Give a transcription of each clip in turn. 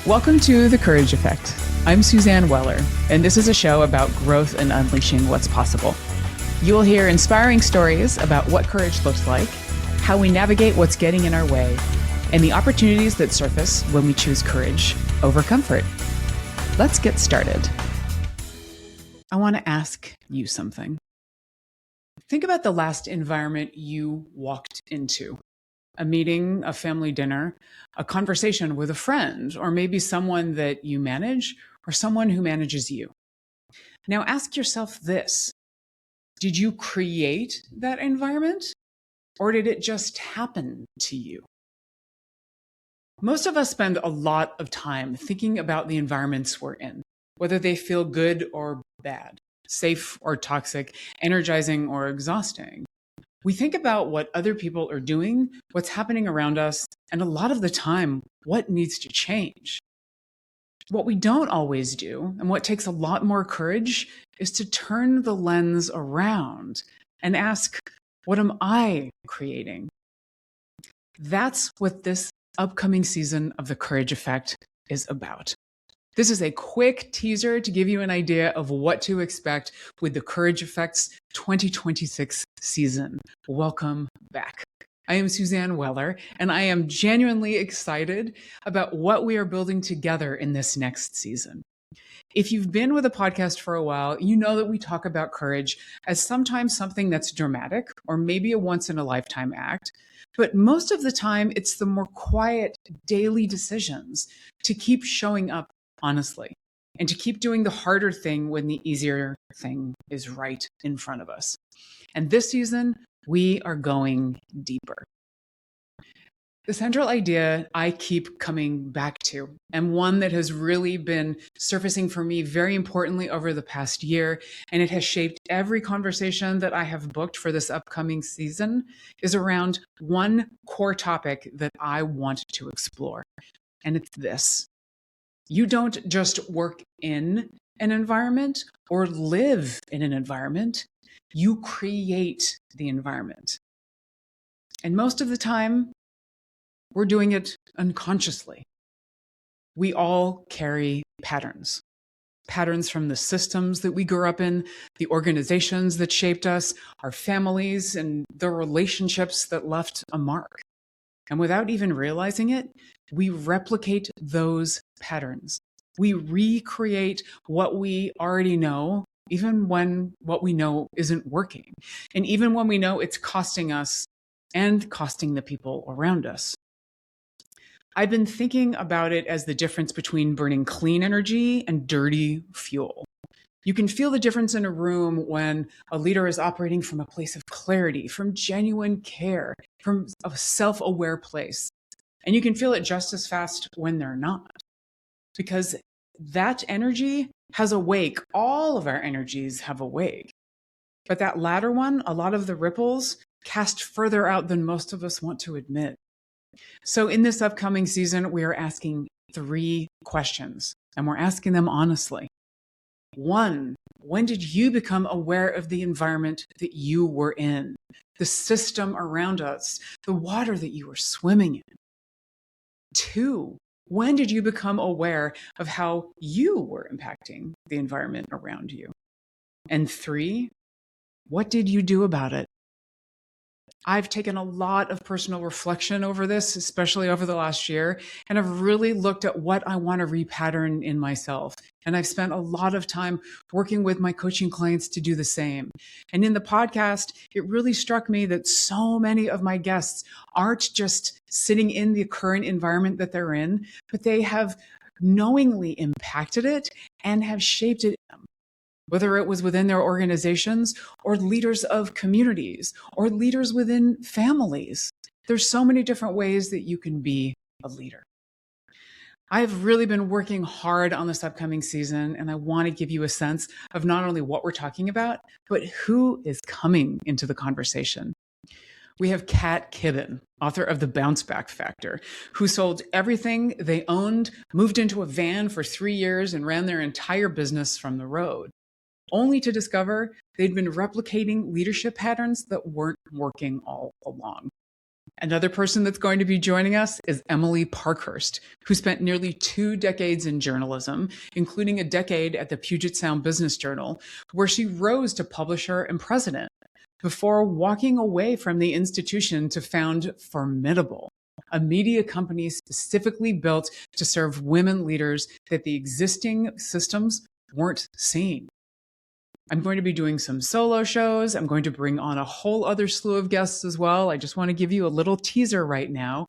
Welcome to The Courage Effect. I'm Suzanne Weller, and this is a show about growth and unleashing what's possible. You will hear inspiring stories about what courage looks like, how we navigate what's getting in our way, and the opportunities that surface when we choose courage over comfort. Let's get started. I want to ask you something. Think about the last environment you walked into. A meeting, a family dinner, a conversation with a friend, or maybe someone that you manage or someone who manages you. Now ask yourself this: did you create that environment, or did it just happen to you? Most of us spend a lot of time thinking about the environments we're in, whether they feel good or bad, safe or toxic, energizing or exhausting. We think about what other people are doing, what's happening around us, and a lot of the time, what needs to change. What we don't always do, and what takes a lot more courage, is to turn the lens around and ask, what am I creating? That's what this upcoming season of The Courage Effect is about. This is a quick teaser to give you an idea of what to expect with the Courage Effect's 2026 season. Welcome back. I am Suzanne Weller, and I am genuinely excited about what we are building together in this next season. If you've been with the podcast for a while, you know that we talk about courage as sometimes something that's dramatic or maybe a once-in-a-lifetime act, but most of the time it's the more quiet daily decisions to keep showing up honestly, and to keep doing the harder thing when the easier thing is right in front of us. And this season, we are going deeper. The central idea I keep coming back to, and one that has really been surfacing for me very importantly over the past year, and it has shaped every conversation that I have booked for this upcoming season, is around one core topic that I want to explore. And it's this: you don't just work in an environment or live in an environment, you create the environment. And most of the time, we're doing it unconsciously. We all carry patterns from the systems that we grew up in, the organizations that shaped us, our families, and the relationships that left a mark. And without even realizing it, we replicate those patterns. We recreate what we already know, even when what we know isn't working, and even when we know it's costing us and costing the people around us. I've been thinking about it as the difference between burning clean energy and dirty fuel. You can feel the difference in a room when a leader is operating from a place of clarity, from genuine care, from a self-aware place. And you can feel it just as fast when they're not. Because that energy has a wake. All of our energies have a wake. But that latter one, a lot of the ripples, cast further out than most of us want to admit. So in this upcoming season, we are asking 3 questions, and we're asking them honestly. 1, when did you become aware of the environment that you were in, the system around us, the water that you were swimming in? 2, when did you become aware of how you were impacting the environment around you? And 3, what did you do about it? I've taken a lot of personal reflection over this, especially over the last year, and I've really looked at what I want to repattern in myself. And I've spent a lot of time working with my coaching clients to do the same. And in the podcast, it really struck me that so many of my guests aren't just sitting in the current environment that they're in, but they have knowingly impacted it and have shaped it, whether it was within their organizations or leaders of communities or leaders within families. There's so many different ways that you can be a leader. I've really been working hard on this upcoming season, and I want to give you a sense of not only what we're talking about, but who is coming into the conversation. We have Kat Kibben, author of The Bounce Back Factor, who sold everything they owned, moved into a van for 3 years, and ran their entire business from the road, only to discover they'd been replicating leadership patterns that weren't working all along. Another person that's going to be joining us is Emily Parkhurst, who spent nearly 2 decades in journalism, including a decade at the Puget Sound Business Journal, where she rose to publisher and president before walking away from the institution to found Formidable, a media company specifically built to serve women leaders that the existing systems weren't seeing. I'm going to be doing some solo shows. I'm going to bring on a whole other slew of guests as well. I just want to give you a little teaser right now.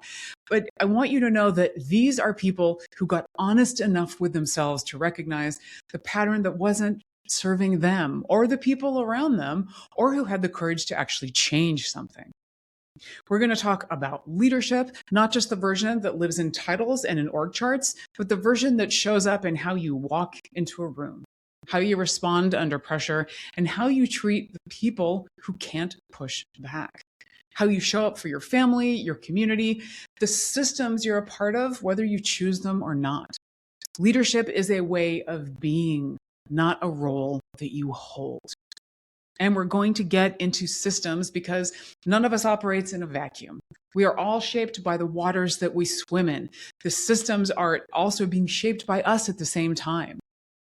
But I want you to know that these are people who got honest enough with themselves to recognize the pattern that wasn't serving them or the people around them, or who had the courage to actually change something. We're going to talk about leadership, not just the version that lives in titles and in org charts, but the version that shows up in how you walk into a room, how you respond under pressure, and how you treat the people who can't push back, how you show up for your family, your community, the systems you're a part of, whether you choose them or not. Leadership is a way of being, not a role that you hold. And we're going to get into systems because none of us operates in a vacuum. We are all shaped by the waters that we swim in. The systems are also being shaped by us at the same time.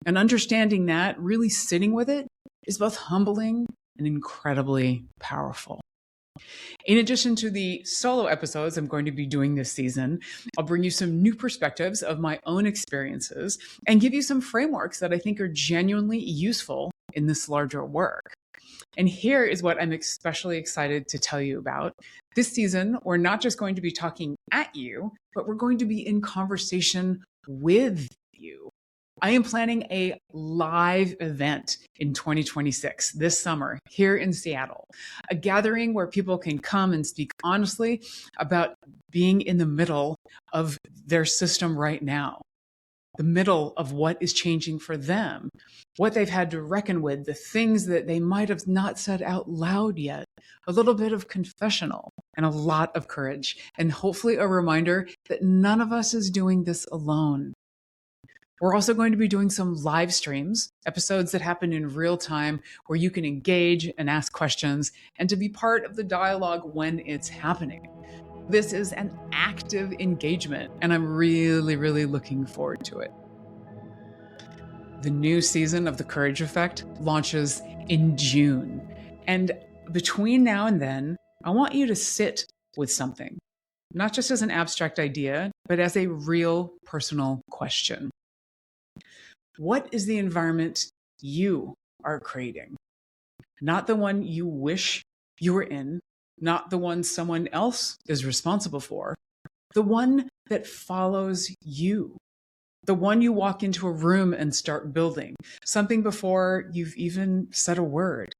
And understanding that, really sitting with it, is both humbling and incredibly powerful. In addition to the solo episodes I'm going to be doing this season, I'll bring you some new perspectives of my own experiences and give you some frameworks that I think are genuinely useful in this larger work. And here is what I'm especially excited to tell you about. This season, we're not just going to be talking at you, but we're going to be in conversation with you. I am planning a live event in 2026, this summer, here in Seattle, a gathering where people can come and speak honestly about being in the middle of their system right now, the middle of what is changing for them, what they've had to reckon with, the things that they might have not said out loud yet, a little bit of confessional and a lot of courage, and hopefully a reminder that none of us is doing this alone. We're also going to be doing some live streams, episodes that happen in real time where you can engage and ask questions and to be part of the dialogue when it's happening. This is an active engagement, and I'm really, really looking forward to it. The new season of The Courage Effect launches in June. And between now and then, I want you to sit with something, not just as an abstract idea, but as a real personal question. What is the environment you are creating? Not the one you wish you were in, not the one someone else is responsible for, the one that follows you, the one you walk into a room and start building, something before you've even said a word.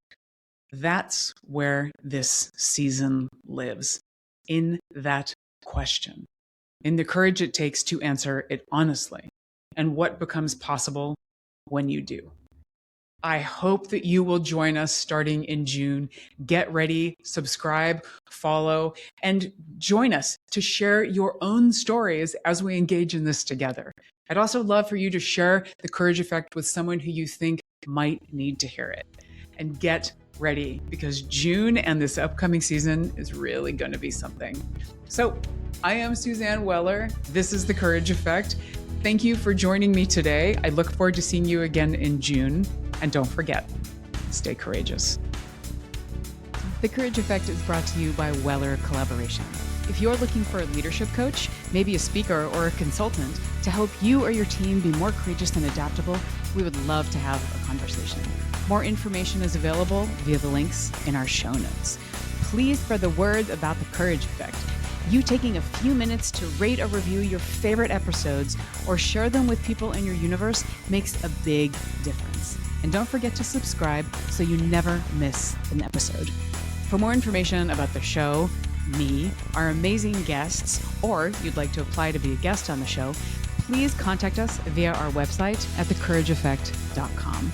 That's where this season lives, in that question, in the courage it takes to answer it honestly, and what becomes possible when you do. I hope that you will join us starting in June. Get ready, subscribe, follow, and join us to share your own stories as we engage in this together. I'd also love for you to share The Courage Effect with someone who you think might need to hear it. And get ready, because June and this upcoming season is really going to be something. So I am Suzanne Weller. This is The Courage Effect. Thank you for joining me today. I look forward to seeing you again in June. And don't forget, stay courageous. The Courage Effect is brought to you by Weller Collaboration. If you're looking for a leadership coach, maybe a speaker or a consultant to help you or your team be more courageous and adaptable, we would love to have a conversation. More information is available via the links in our show notes. Please spread the word about The Courage Effect. You taking a few minutes to rate or review your favorite episodes or share them with people in your universe makes a big difference. And don't forget to subscribe so you never miss an episode. For more information about the show, me, our amazing guests, or you'd like to apply to be a guest on the show, please contact us via our website at thecourageeffect.com.